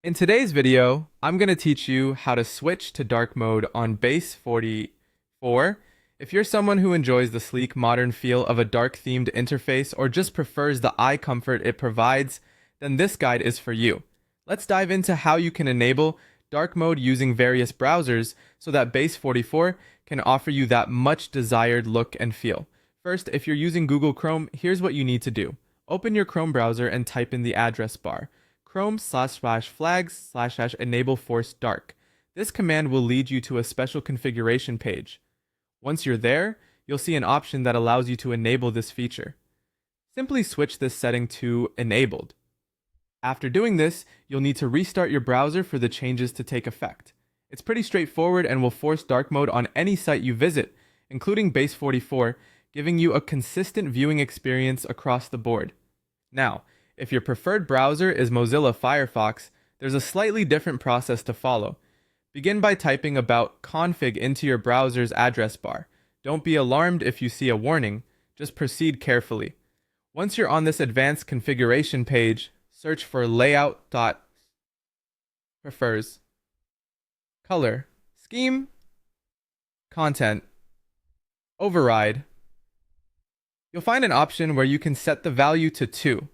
In today's video, I'm going to teach you how to switch to dark mode on Base44. If you're someone who enjoys the sleek modern feel of a dark themed interface or just prefers the eye comfort it provides, then this guide is for you. Let's dive into how you can enable dark mode using various browsers so that Base44 can offer you that much desired look and feel. First, if you're using Google Chrome, here's what you need to do. Open your Chrome browser and type in the address bar chrome/flags/enable force dark. This command will lead you to a special configuration page. Once you're there, you'll see an option that allows you to enable this feature. Simply switch this setting to enabled. After doing this, you'll need to restart your browser for the changes to take effect. It's pretty straightforward and will force dark mode on any site you visit, including Base44, giving you a consistent viewing experience across the board. Now, if your preferred browser is Mozilla Firefox, there's a slightly different process to follow. Begin by typing about config into your browser's address bar. Don't be alarmed if you see a warning, just proceed carefully. Once you're on this advanced configuration page, search for layout.prefers, color, scheme, content, override. You'll find an option where you can set the value to 2.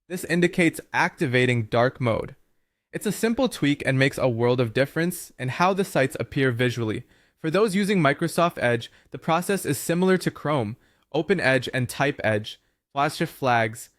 This indicates activating dark mode. It's a simple tweak and makes a world of difference in how the sites appear visually. For those using Microsoft Edge, the process is similar to Chrome. Open Edge and type Edge, /shift flags,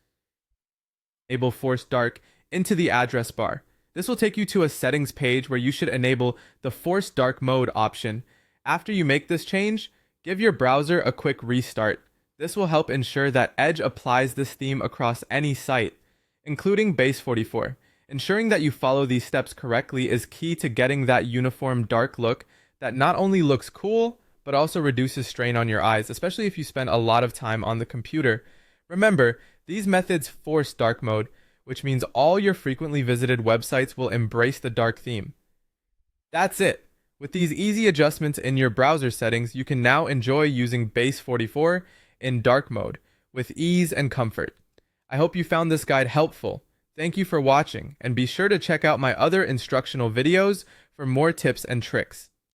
enable force dark into the address bar. This will take you to a settings page where you should enable the force dark mode option. After you make this change, give your browser a quick restart. This will help ensure that Edge applies this theme across any site, including Base44. Ensuring that you follow these steps correctly is key to getting that uniform dark look that not only looks cool, but also reduces strain on your eyes, especially if you spend a lot of time on the computer. Remember, these methods force dark mode, which means all your frequently visited websites will embrace the dark theme. That's it. With these easy adjustments in your browser settings, you can now enjoy using Base44 in dark mode with ease and comfort. I hope you found this guide helpful. Thank you for watching, and be sure to check out my other instructional videos for more tips and tricks.